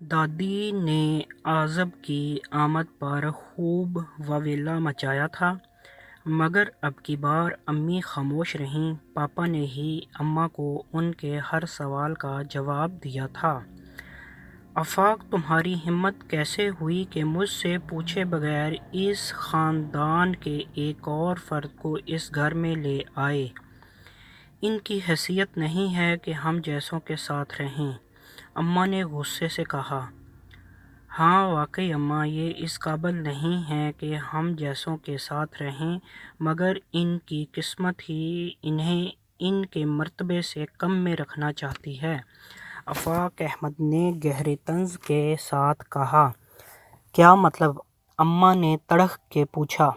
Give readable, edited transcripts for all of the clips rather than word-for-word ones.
دادی نے اعظم کی آمد پر خوب واویلا مچایا تھا، مگر اب کی بار امی خاموش رہیں۔ پاپا نے ہی اماں کو ان کے ہر سوال کا جواب دیا تھا۔ آفاق، تمہاری ہمت کیسے ہوئی کہ مجھ سے پوچھے بغیر اس خاندان کے ایک اور فرد کو اس گھر میں لے آئے؟ ان کی حیثیت نہیں ہے کہ ہم جیسوں کے ساتھ رہیں۔ اماں نے غصے سے کہا۔ ہاں واقعی اماں، یہ اس قابل نہیں ہیں کہ ہم جیسوں کے ساتھ رہیں، مگر ان کی قسمت ہی انہیں ان کے مرتبے سے کم میں رکھنا چاہتی ہے۔ آفاق احمد نے گہرے طنز کے ساتھ کہا۔ کیا مطلب؟ اماں نے تڑپ کے پوچھا۔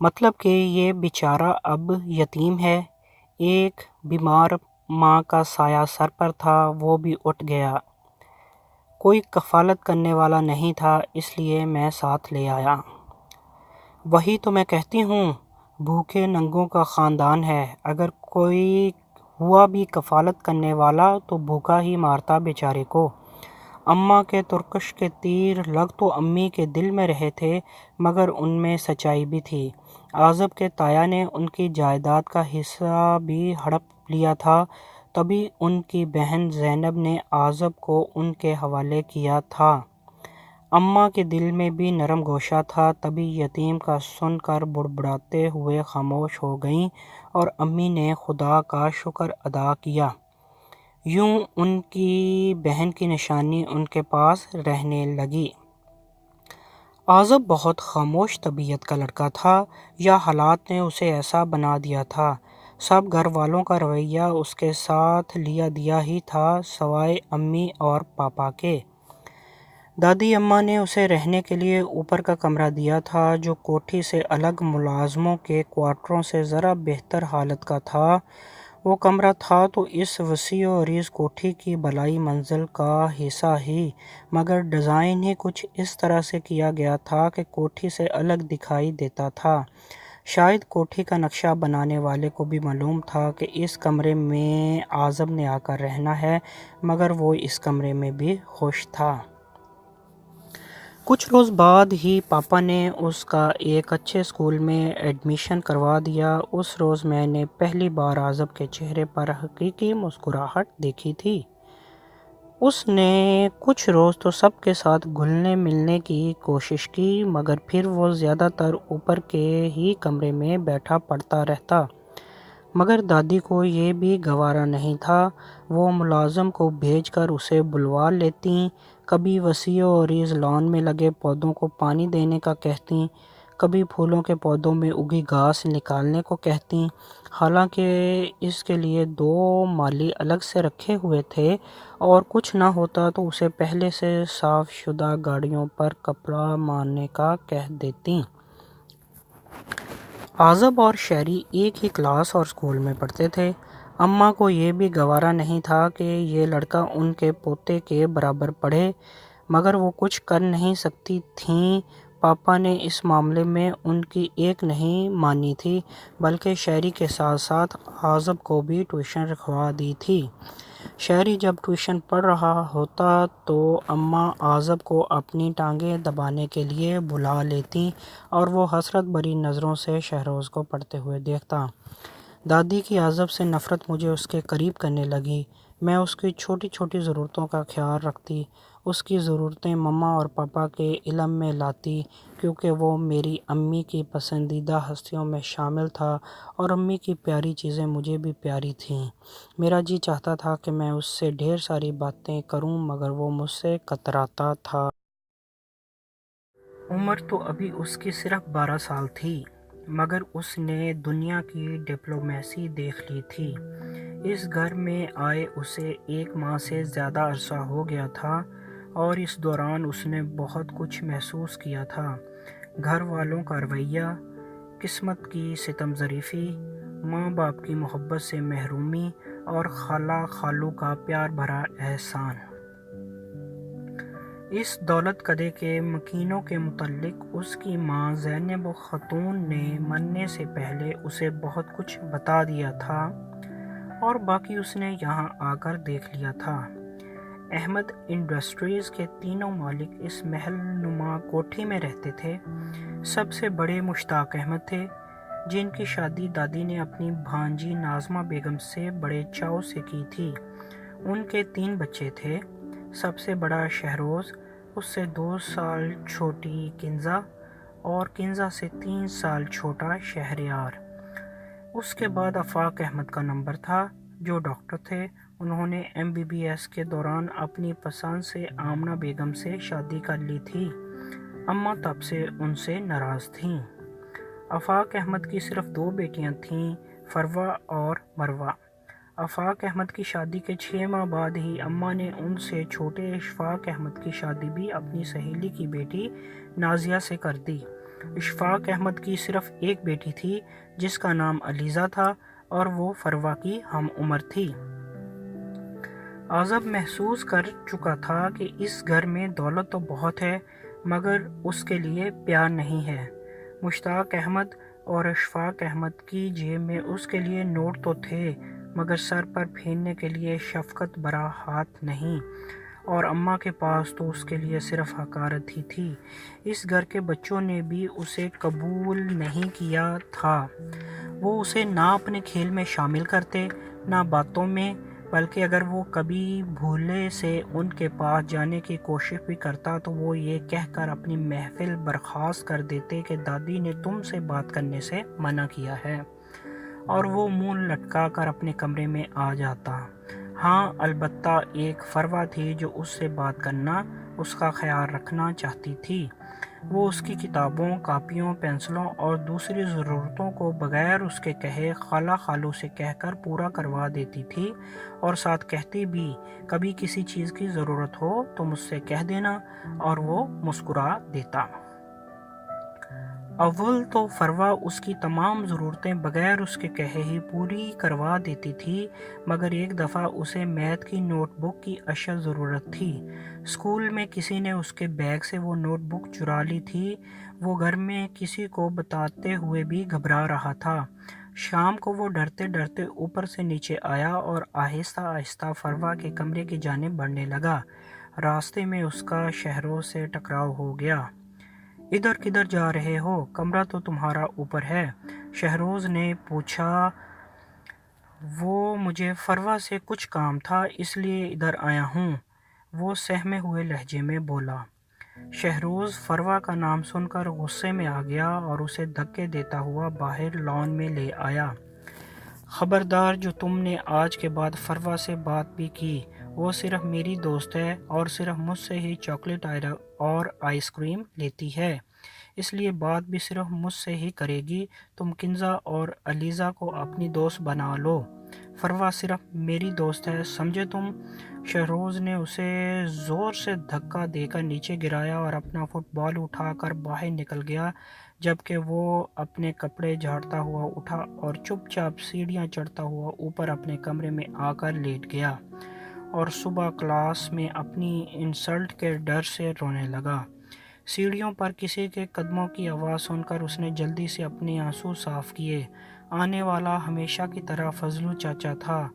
مطلب کہ یہ بیچارہ اب یتیم ہے۔ ایک بیمار ماں کا سایہ سر پر تھا، وہ بھی اٹھ گیا۔ کوئی کفالت کرنے والا نہیں تھا، اس لیے میں ساتھ لے آیا۔ وہی تو میں کہتی ہوں، بھوکے ننگوں کا خاندان ہے۔ اگر کوئی ہوا بھی کفالت کرنے والا تو بھوکا ہی مارتا بیچارے کو۔ اماں کے ترکش کے تیر لگ تو امی کے دل میں رہے تھے، مگر ان میں سچائی بھی تھی۔ اعظم کے تایا نے ان کی جائیداد کا حصہ بھی ہڑپ لیا تھا، تبھی ان کی بہن زینب نے اعظم کو ان کے حوالے کیا تھا۔ اماں کے دل میں بھی نرم گوشہ تھا، تبھی یتیم کا سن کر بڑبڑاتے ہوئے خاموش ہو گئیں اور امی نے خدا کا شکر ادا کیا۔ یوں ان کی بہن کی نشانی ان کے پاس رہنے لگی۔ اعظم بہت خاموش طبیعت کا لڑکا تھا، یا حالات نے اسے ایسا بنا دیا تھا۔ سب گھر والوں کا رویہ اس کے ساتھ لیا دیا ہی تھا، سوائے امی اور پاپا کے۔ دادی اماں نے اسے رہنے کے لیے اوپر کا کمرہ دیا تھا، جو کوٹھی سے الگ ملازموں کے کوارٹروں سے ذرا بہتر حالت کا تھا۔ وہ کمرہ تھا تو اس وسیع و عریض کوٹھی کی بالائی منزل کا حصہ ہی، مگر ڈیزائن ہی کچھ اس طرح سے کیا گیا تھا کہ کوٹھی سے الگ دکھائی دیتا تھا۔ شاید کوٹھی کا نقشہ بنانے والے کو بھی معلوم تھا کہ اس کمرے میں اعظم نے آ کر رہنا ہے، مگر وہ اس کمرے میں بھی خوش تھا۔ کچھ روز بعد ہی پاپا نے اس کا ایک اچھے اسکول میں ایڈمیشن کروا دیا۔ اس روز میں نے پہلی بار اعظم کے چہرے پر حقیقی مسکراہٹ دیکھی تھی۔ اس نے کچھ روز تو سب کے ساتھ گھلنے ملنے کی کوشش کی، مگر پھر وہ زیادہ تر اوپر کے ہی کمرے میں بیٹھا پڑھتا رہتا۔ مگر دادی کو یہ بھی گوارا نہیں تھا۔ وہ ملازم کو بھیج کر اسے بلوا لیتیں، کبھی وسیع و عریض لان میں لگے پودوں کو پانی دینے کا کہتیں، کبھی پھولوں کے پودوں میں اگی گھاس نکالنے کو کہتیں۔ حالانکہ اس کے لیے 2 مالی الگ سے رکھے ہوئے تھے، اور کچھ نہ ہوتا تو اسے پہلے سے صاف شدہ گاڑیوں پر کپڑا مارنے کا کہہ دیتیں۔ اعظم اور شہری ایک ہی کلاس اور اسکول میں پڑھتے تھے۔ اماں کو یہ بھی گوارا نہیں تھا کہ یہ لڑکا ان کے پوتے کے برابر پڑھے، مگر وہ کچھ کر نہیں سکتی تھیں۔ پاپا نے اس معاملے میں ان کی ایک نہیں مانی تھی، بلکہ شہری کے ساتھ ساتھ اعظم کو بھی ٹیوشن رکھوا دی تھی۔ شہری جب ٹیوشن پڑھ رہا ہوتا تو اماں اعظم کو اپنی ٹانگیں دبانے کے لیے بلا لیتیں، اور وہ حسرت بھری نظروں سے شہروز کو پڑھتے ہوئے دیکھتا۔ دادی کی اعظم سے نفرت مجھے اس کے قریب کرنے لگی۔ میں اس کی چھوٹی چھوٹی ضرورتوں کا خیال رکھتی، اس کی ضرورتیں مما اور پاپا کے علم میں لاتی، کیونکہ وہ میری امی کی پسندیدہ ہستیوں میں شامل تھا، اور امی کی پیاری چیزیں مجھے بھی پیاری تھیں۔ میرا جی چاہتا تھا کہ میں اس سے ڈھیر ساری باتیں کروں، مگر وہ مجھ سے کتراتا تھا۔ عمر تو ابھی اس کی صرف 12 سال تھی، مگر اس نے دنیا کی ڈپلومیسی دیکھ لی تھی۔ اس گھر میں آئے اسے 1 ماہ سے زیادہ عرصہ ہو گیا تھا، اور اس دوران اس نے بہت کچھ محسوس کیا تھا۔ گھر والوں کا رویہ، قسمت کی ستم ظریفی، ماں باپ کی محبت سے محرومی، اور خالہ خالو کا پیار بھرا احسان۔ اس دولت کدے کے مکینوں کے متعلق اس کی ماں زینب خاتون نے مرنے سے پہلے اسے بہت کچھ بتا دیا تھا اور باقی اس نے یہاں آ کر دیکھ لیا تھا۔ احمد انڈسٹریز کے تینوں مالک اس محل نما کوٹھی میں رہتے تھے۔ سب سے بڑے مشتاق احمد تھے، جن کی شادی دادی نے اپنی بھانجی ناظمہ بیگم سے بڑے چاؤ سے کی تھی۔ ان کے 3 بچے تھے۔ سب سے بڑا شہروز، اس سے 2 سال چھوٹی کنزہ اور کنزہ سے 3 سال چھوٹا شہریار۔ اس کے بعد آفاق احمد کا نمبر تھا، جو ڈاکٹر تھے۔ انہوں نے MBBS کے دوران اپنی پسند سے آمنہ بیگم سے شادی کر لی تھی۔ اماں تب سے ان سے ناراض تھیں۔ آفاق احمد کی صرف 2 بیٹیاں تھیں، فروہ اور مروہ۔ آفاق احمد کی شادی کے 6 ماہ بعد ہی اماں نے ان سے چھوٹے اشفاق احمد کی شادی بھی اپنی سہیلی کی بیٹی نازیہ سے کر دی۔ اشفاق احمد کی صرف ایک بیٹی تھی، جس کا نام علیزہ تھا اور وہ فروہ کی ہم عمر تھی۔ عازب محسوس کر چکا تھا کہ اس گھر میں دولت تو بہت ہے، مگر اس کے لیے پیار نہیں ہے۔ مشتاق احمد اور اشفاق احمد کی جیب میں اس کے لیے نوٹ تو تھے، مگر سر پر پھیرنے کے لیے شفقت بھرا ہاتھ نہیں، اور اماں کے پاس تو اس کے لیے صرف حقارت ہی تھی۔ اس گھر کے بچوں نے بھی اسے قبول نہیں کیا تھا۔ وہ اسے نہ اپنے کھیل میں شامل کرتے، نہ باتوں میں، بلکہ اگر وہ کبھی بھولے سے ان کے پاس جانے کی کوشش بھی کرتا تو وہ یہ کہہ کر اپنی محفل برخاست کر دیتے کہ دادی نے تم سے بات کرنے سے منع کیا ہے، اور وہ منہ لٹکا کر اپنے کمرے میں آ جاتا۔ ہاں، البتہ ایک فروہ تھی جو اس سے بات کرنا، اس کا خیال رکھنا چاہتی تھی۔ وہ اس کی کتابوں، کاپیوں، پنسلوں اور دوسری ضرورتوں کو بغیر اس کے کہے خالہ خالو سے کہہ کر پورا کروا دیتی تھی، اور ساتھ کہتی بھی، کبھی کسی چیز کی ضرورت ہو تو مجھ سے کہہ دینا، اور وہ مسکرا دیتا۔ اول تو فروہ اس کی تمام ضرورتیں بغیر اس کے کہے ہی پوری کروا دیتی تھی، مگر ایک دفعہ اسے میتھ کی نوٹ بک کی اشد ضرورت تھی۔ اسکول میں کسی نے اس کے بیگ سے وہ نوٹ بک چرا لی تھی۔ وہ گھر میں کسی کو بتاتے ہوئے بھی گھبرا رہا تھا۔ شام کو وہ ڈرتے ڈرتے اوپر سے نیچے آیا اور آہستہ آہستہ فروہ کے کمرے کی جانب بڑھنے لگا۔ راستے میں اس کا شہروز سے ٹکراؤ ہو گیا۔ ادھر کدھر جا رہے ہو؟ کمرہ تو تمہارا اوپر ہے، شہروز نے پوچھا۔ وہ مجھے فروہ سے کچھ کام تھا، اس لیے ادھر آیا ہوں، وہ سہمے ہوئے لہجے میں بولا۔ شہروز فروہ کا نام سن کر غصے میں آ گیا اور اسے دھکے دیتا ہوا باہر لان میں لے آیا۔ خبردار، جو تم نے آج کے بعد فروہ سے بات بھی کی، وہ صرف میری دوست ہے اور صرف مجھ سے ہی چاکلیٹ اور آئس کریم لیتی ہے، اس لیے بات بھی صرف مجھ سے ہی کرے گی۔ تم کنزہ اور علیزہ کو اپنی دوست بنا لو، فروہ صرف میری دوست ہے، سمجھے تم؟ شہروز نے اسے زور سے دھکا دے کر نیچے گرایا اور اپنا فٹ بال اٹھا کر باہر نکل گیا، جبکہ وہ اپنے کپڑے جھاڑتا ہوا اٹھا اور چپ چاپ سیڑھیاں چڑھتا ہوا اوپر اپنے کمرے میں آ کر لیٹ گیا، اور صبح کلاس میں اپنی انسلٹ کے ڈر سے رونے لگا۔ سیڑھیوں پر کسی کے قدموں کی آواز سن کر اس نے جلدی سے اپنے آنسو صاف کیے۔ آنے والا ہمیشہ کی طرح فضلو چاچا تھا۔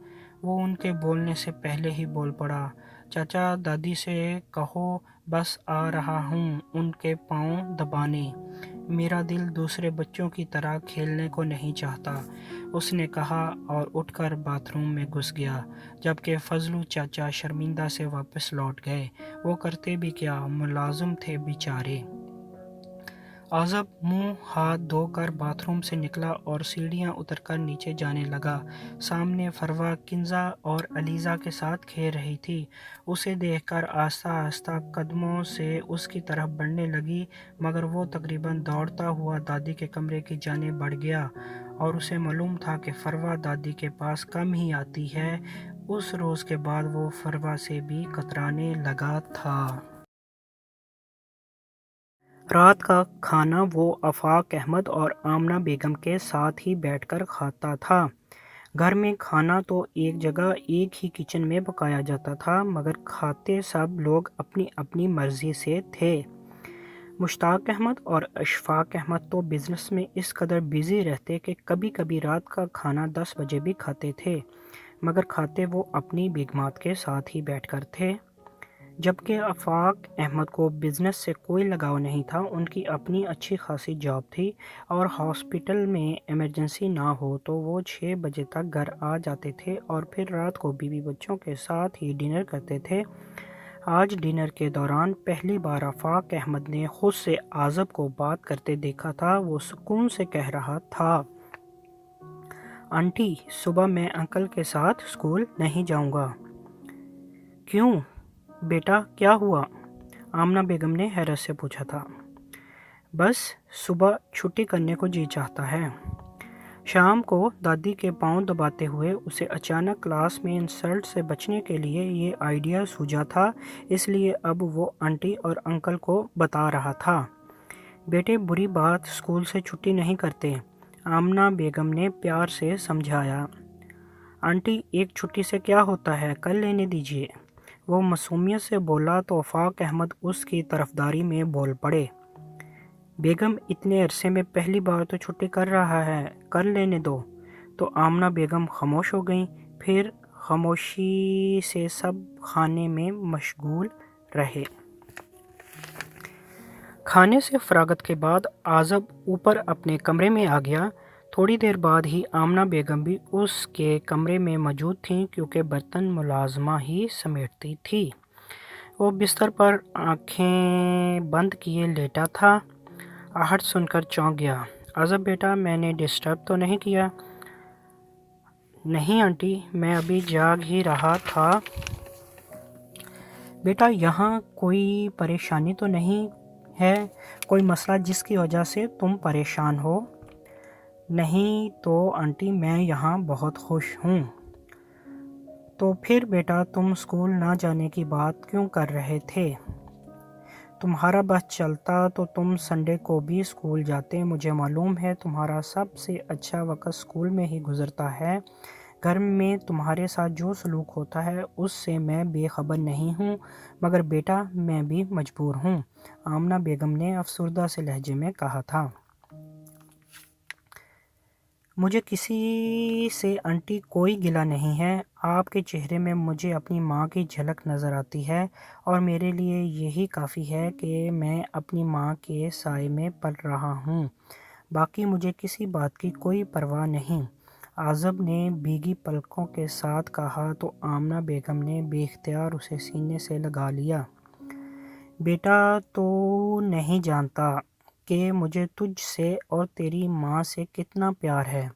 وہ ان کے بولنے سے پہلے ہی بول پڑا۔ چاچا، دادی سے کہو بس آ رہا ہوں ان کے پاؤں دبانے، میرا دل دوسرے بچوں کی طرح کھیلنے کو نہیں چاہتا، اس نے کہا اور اٹھ کر باتھ روم میں گھس گیا، جبکہ فضلو چاچا شرمندہ سے واپس لوٹ گئے۔ وہ کرتے بھی کیا، ملازم تھے بیچارے۔ عازب منہ ہاتھ دھو کر باتھ روم سے نکلا اور سیڑھیاں اتر کر نیچے جانے لگا۔ سامنے فروہ کنزہ اور علیزہ کے ساتھ کھیل رہی تھی۔ اسے دیکھ کر آہستہ آہستہ قدموں سے اس کی طرف بڑھنے لگی، مگر وہ تقریباً دوڑتا ہوا دادی کے کمرے کی جانب بڑھ گیا، اور اسے معلوم تھا کہ فروہ دادی کے پاس کم ہی آتی ہے۔ اس روز کے بعد وہ فروہ سے بھی کترانے لگا تھا۔ رات کا کھانا وہ آفاق احمد اور آمنہ بیگم کے ساتھ ہی بیٹھ کر کھاتا تھا۔ گھر میں کھانا تو ایک جگہ ایک ہی کچن میں پکایا جاتا تھا، مگر کھاتے سب لوگ اپنی اپنی مرضی سے تھے۔ مشتاق احمد اور اشفاق احمد تو بزنس میں اس قدر بیزی رہتے کہ کبھی کبھی رات کا کھانا 10 بجے بھی کھاتے تھے، مگر کھاتے وہ اپنی بیگمات کے ساتھ ہی بیٹھ کر تھے۔ جبکہ آفاق احمد کو بزنس سے کوئی لگاؤ نہیں تھا، ان کی اپنی اچھی خاصی جاب تھی اور ہاسپٹل میں ایمرجنسی نہ ہو تو وہ 6 بجے تک گھر آ جاتے تھے اور پھر رات کو بیوی بچوں کے ساتھ ہی ڈنر کرتے تھے۔ آج ڈنر کے دوران پہلی بار آفاق احمد نے خود سے عازب کو بات کرتے دیکھا تھا۔ وہ سکون سے کہہ رہا تھا، آنٹی صبح میں انکل کے ساتھ اسکول نہیں جاؤں گا۔ کیوں بیٹا، کیا ہوا؟ آمنہ بیگم نے حیرت سے پوچھا تھا۔ بس صبح چھٹی کرنے کو جی چاہتا ہے۔ شام کو دادی کے پاؤں دباتے ہوئے اسے اچانک کلاس میں انسلٹ سے بچنے کے لیے یہ آئیڈیا سوجا تھا، اس لیے اب وہ آنٹی اور انکل کو بتا رہا تھا۔ بیٹے بری بات، اسکول سے چھٹی نہیں کرتے، آمنہ بیگم نے پیار سے سمجھایا۔ آنٹی ایک چھٹی سے کیا ہوتا ہے، کل لینے دیجیے، وہ معصومیت سے بولا تو آفاق احمد اس کی طرفداری میں بول پڑے۔ بیگم اتنے عرصے میں پہلی بار تو چھٹی کر رہا ہے، کر لینے دو۔ تو آمنہ بیگم خاموش ہو گئیں۔ پھر خاموشی سے سب کھانے میں مشغول رہے۔ کھانے سے فراغت کے بعد عازب اوپر اپنے کمرے میں آ گیا۔ تھوڑی دیر بعد ہی آمنہ بیگم بھی اس کے کمرے میں موجود تھیں، کیونکہ برتن ملازمہ ہی سمیٹتی تھی۔ وہ بستر پر آنکھیں بند کیے لیٹا تھا۔ آہٹ سن کر چونک گیا۔ عازب بیٹا، میں نے ڈسٹرب تو نہیں کیا؟ نہیں آنٹی، میں ابھی جاگ ہی رہا تھا۔ بیٹا یہاں کوئی پریشانی تو نہیں ہے، کوئی مسئلہ جس کی وجہ سے تم پریشان ہو؟ نہیں تو آنٹی، میں یہاں بہت خوش ہوں۔ تو پھر بیٹا تم اسکول نہ جانے کی بات کیوں کر رہے تھے؟ تمہارا بس چلتا تو تم سنڈے کو بھی اسکول جاتے۔ مجھے معلوم ہے تمہارا سب سے اچھا وقت اسکول میں ہی گزرتا ہے۔ گھر میں تمہارے ساتھ جو سلوک ہوتا ہے اس سے میں بے خبر نہیں ہوں، مگر بیٹا میں بھی مجبور ہوں، آمنہ بیگم نے افسردہ سے لہجے میں کہا تھا۔ مجھے کسی سے آنٹی کوئی گلہ نہیں ہے، آپ کے چہرے میں مجھے اپنی ماں کی جھلک نظر آتی ہے اور میرے لیے یہی کافی ہے کہ میں اپنی ماں کے سائے میں پل رہا ہوں، باقی مجھے کسی بات کی کوئی پرواہ نہیں، عازب نے بھیگی پلکوں کے ساتھ کہا تو آمنہ بیگم نے بے اختیار اسے سینے سے لگا لیا۔ بیٹا تو نہیں جانتا کہ مجھے تجھ سے اور تیری ماں سے کتنا پیار ہے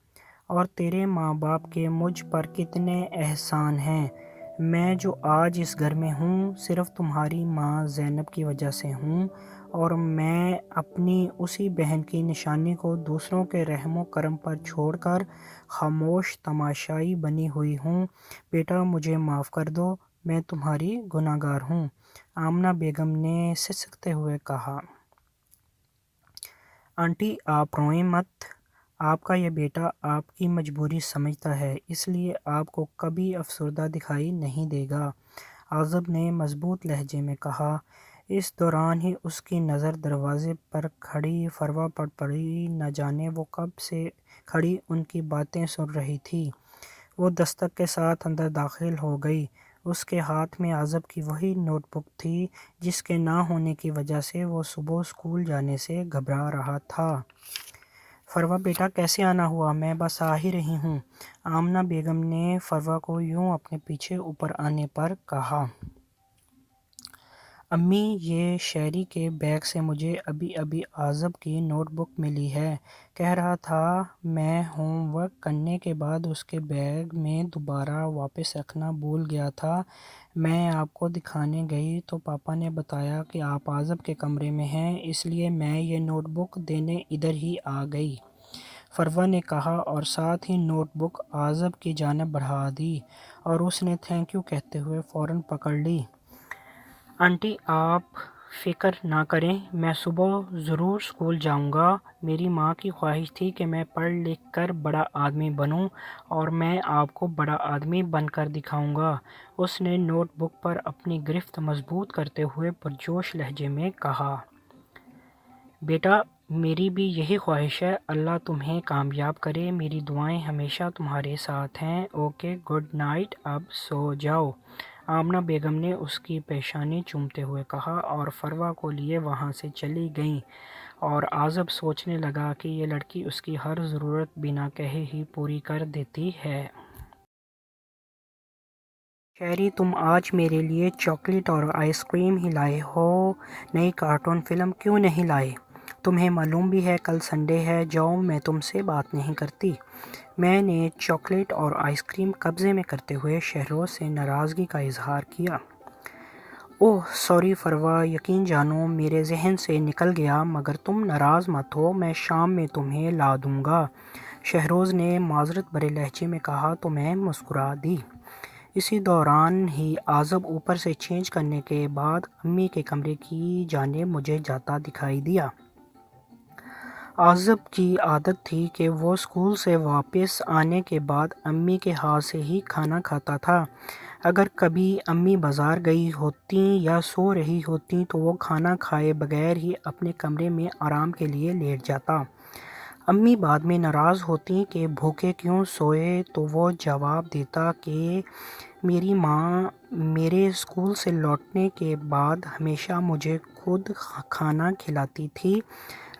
اور تیرے ماں باپ کے مجھ پر کتنے احسان ہیں۔ میں جو آج اس گھر میں ہوں صرف تمہاری ماں زینب کی وجہ سے ہوں، اور میں اپنی اسی بہن کی نشانی کو دوسروں کے رحم و کرم پر چھوڑ کر خاموش تماشائی بنی ہوئی ہوں۔ بیٹا مجھے معاف کر دو، میں تمہاری گناہ گار ہوں، آمنہ بیگم نے سسکتے ہوئے کہا۔ آنٹی آپ روئیں مت، آپ کا یہ بیٹا آپ کی مجبوری سمجھتا ہے، اس لیے آپ کو کبھی افسردہ دکھائی نہیں دے گا، عازب نے مضبوط لہجے میں کہا۔ اس دوران ہی اس کی نظر دروازے پر کھڑی فروہ پر پڑی، نہ جانے وہ کب سے کھڑی ان کی باتیں سن رہی تھی۔ وہ دستک کے ساتھ اندر داخل ہو گئی۔ اس کے ہاتھ میں عازب کی وہی نوٹ بک تھی جس کے نہ ہونے کی وجہ سے وہ صبح اسکول جانے سے گھبرا رہا تھا۔ فروہ بیٹا کیسے آنا ہوا؟ میں بس آ ہی رہی ہوں، آمنہ بیگم نے فروہ کو یوں اپنے پیچھے اوپر آنے پر کہا۔ امی یہ شہری کے بیگ سے مجھے ابھی ابھی عازب کی نوٹ بک ملی ہے، کہہ رہا تھا میں ہوم ورک کرنے کے بعد اس کے بیگ میں دوبارہ واپس رکھنا بھول گیا تھا، میں آپ کو دکھانے گئی تو پاپا نے بتایا کہ آپ عازب کے کمرے میں ہیں، اس لیے میں یہ نوٹ بک دینے ادھر ہی آ گئی، فروہ نے کہا اور ساتھ ہی نوٹ بک عازب کی جانب بڑھا دی اور اس نے تھینک یو کہتے ہوئے فوراً پکڑ لی۔ آنٹی آپ فکر نہ کریں، میں صبح ضرور اسکول جاؤں گا۔ میری ماں کی خواہش تھی کہ میں پڑھ لکھ کر بڑا آدمی بنوں اور میں آپ کو بڑا آدمی بن کر دکھاؤں گا۔ اس نے نوٹ بک پر اپنی گرفت مضبوط کرتے ہوئے پرجوش لہجے میں کہا۔ بیٹا، میری بھی یہی خواہش ہے۔ اللہ تمہیں کامیاب کرے۔ میری دعائیں ہمیشہ تمہارے ساتھ ہیں۔ اوکے، گڈ نائٹ، اب سو جاؤ، آمنہ بیگم نے اس کی پیشانی چومتے ہوئے کہا اور فروا کو لیے وہاں سے چلی گئیں، اور عازب سوچنے لگا کہ یہ لڑکی اس کی ہر ضرورت بنا کہے ہی پوری کر دیتی ہے۔ شہری، تم آج میرے لیے چاکلیٹ اور آئس کریم ہی لائے ہو، نئی کارٹون فلم کیوں نہیں لائے؟ تمہیں معلوم بھی ہے کل سنڈے ہے۔ جاؤ، میں تم سے بات نہیں کرتی۔ میں نے چاکلیٹ اور آئس کریم قبضے میں کرتے ہوئے شہروز سے ناراضگی کا اظہار کیا۔ اوہ سوری فروا، یقین جانو میرے ذہن سے نکل گیا، مگر تم ناراض مت ہو، میں شام میں تمہیں لا دوں گا، شہروز نے معذرت بھرے لہجے میں کہا تو میں مسکرا دی۔ اسی دوران ہی عازب اوپر سے چینج کرنے کے بعد امی کے کمرے کی جانب مجھے جاتا دکھائی دیا۔ عازب کی عادت تھی کہ وہ اسکول سے واپس آنے کے بعد امی کے ہاتھ سے ہی کھانا کھاتا تھا۔ اگر کبھی امی بازار گئی ہوتیں یا سو رہی ہوتیں تو وہ کھانا کھائے بغیر ہی اپنے کمرے میں آرام کے لیے لیٹ جاتا۔ امی بعد میں ناراض ہوتیں کہ بھوکے کیوں سوئے تو وہ جواب دیتا کہ میری ماں میرے اسکول سے لوٹنے کے بعد ہمیشہ مجھے خود کھانا کھلاتی تھی۔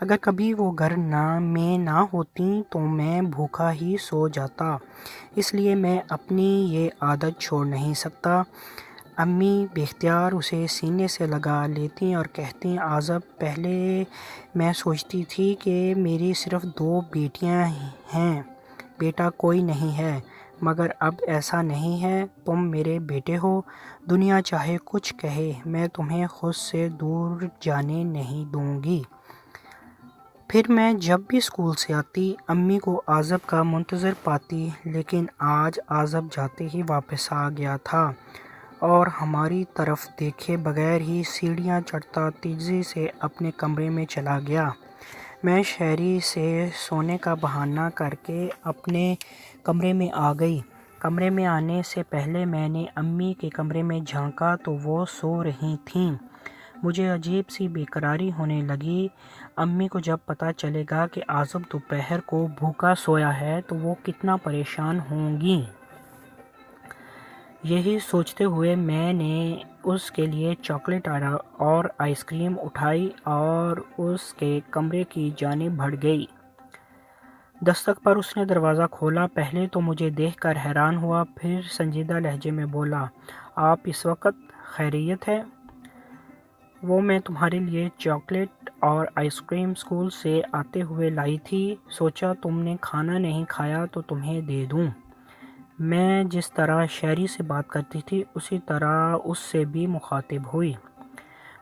اگر کبھی وہ گھر میں نہ ہوتیں تو میں بھوکا ہی سو جاتا، اس لیے میں اپنی یہ عادت چھوڑ نہیں سکتا۔ امی باختیار اسے سینے سے لگا لیتیں اور کہتیں، عازب، پہلے میں سوچتی تھی کہ میری صرف 2 بیٹیاں ہیں، بیٹا کوئی نہیں ہے، مگر اب ایسا نہیں ہے، تم میرے بیٹے ہو، دنیا چاہے کچھ کہے، میں تمہیں خود سے دور جانے نہیں دوں گی۔ پھر میں جب بھی اسکول سے آتی امی کو عازب کا منتظر پاتی، لیکن آج عازب جاتے ہی واپس آ گیا تھا اور ہماری طرف دیکھے بغیر ہی سیڑھیاں چڑھتا تیزی سے اپنے کمرے میں چلا گیا۔ میں شہری سے سونے کا بہانہ کر کے اپنے کمرے میں آ گئی۔ کمرے میں آنے سے پہلے میں نے امی کے کمرے میں جھانکا تو وہ سو رہی تھیں۔ مجھے عجیب سی بے قراری ہونے لگی۔ امی کو جب پتہ چلے گا کہ عازب دوپہر کو بھوکا سویا ہے تو وہ کتنا پریشان ہوں گی۔ یہی سوچتے ہوئے میں نے اس کے لیے چاکلیٹ اور آئس کریم اٹھائی اور اس کے کمرے کی جانب بڑھ گئی۔ دستک پر اس نے دروازہ کھولا۔ پہلے تو مجھے دیکھ کر حیران ہوا، پھر سنجیدہ لہجے میں بولا، آپ اس وقت خیریت ہے؟ وہ میں تمہارے لیے چاکلیٹ اور آئس کریم اسکول سے آتے ہوئے لائی تھی، سوچا تم نے کھانا نہیں کھایا تو تمہیں دے دوں۔ میں جس طرح شہری سے بات کرتی تھی اسی طرح اس سے بھی مخاطب ہوئی۔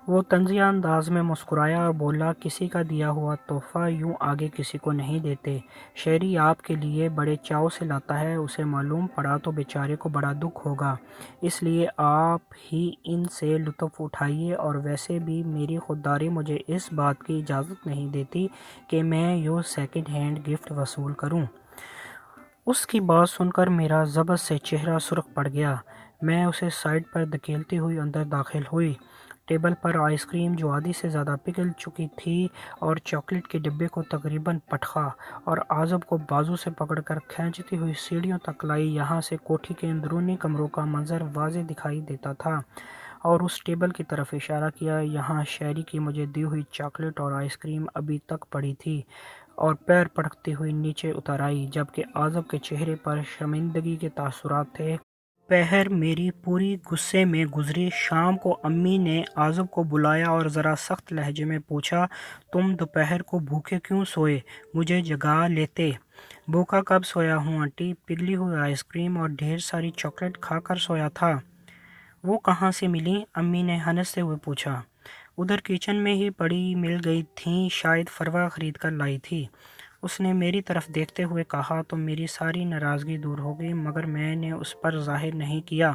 وہ طنزیہ انداز میں مسکرایا اور بولا، کسی کا دیا ہوا تحفہ یوں آگے کسی کو نہیں دیتے، شہری آپ کے لیے بڑے چاؤ سے لاتا ہے، اسے معلوم پڑا تو بیچارے کو بڑا دکھ ہوگا، اس لیے آپ ہی ان سے لطف اٹھائیے، اور ویسے بھی میری خودداری مجھے اس بات کی اجازت نہیں دیتی کہ میں یوں سیکنڈ ہینڈ گفٹ وصول کروں۔ اس کی بات سن کر میرا ضبط سے چہرہ سرخ پڑ گیا۔ میں اسے سائڈ پر دھکیلتی ہوئی اندر داخل ہوئی۔ ٹیبل پر آئس کریم جو آدھی سے زیادہ پگھل چکی تھی اور چاکلیٹ کے ڈبے کو تقریباً پٹخا اور عازب کو بازو سے پکڑ کر کھینچتی ہوئی سیڑھیوں تک لائی۔ یہاں سے کوٹھی کے اندرونی کمروں کا منظر واضح دکھائی دیتا تھا اور اس ٹیبل کی طرف اشارہ کیا۔ یہاں شہری کی مجھے دی ہوئی چاکلیٹ اور آئس کریم ابھی تک پڑی تھی اور پیر پٹکتی ہوئی نیچے اتر آئی، جبکہ عازب کے چہرے پر شرمندگی کے تاثرات تھے۔ پہر میری پوری غصے میں گزری۔ شام کو امی نے عازب کو بلایا اور ذرا سخت لہجے میں پوچھا، تم دوپہر کو بھوکے کیوں سوئے؟ مجھے جگا لیتے۔ بھوکا کب سویا ہوں آنٹی، پگھلی ہوئی آئس کریم اور ڈھیر ساری چاکلیٹ کھا کر سویا تھا۔ وہ کہاں سے ملی؟ امی نے ہنستے ہوئے پوچھا۔ ادھر کچن میں ہی پڑی مل گئی تھیں، شاید فروا خرید کر لائی تھی، اس نے میری طرف دیکھتے ہوئے کہا تو میری ساری ناراضگی دور ہو گئی، مگر میں نے اس پر ظاہر نہیں کیا۔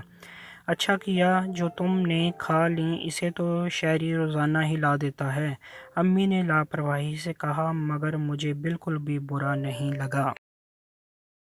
اچھا کیا جو تم نے کھا لیں، اسے تو شہری روزانہ ہی لا دیتا ہے۔ امی نے لاپرواہی سے کہا، مگر مجھے بالکل بھی برا نہیں لگا۔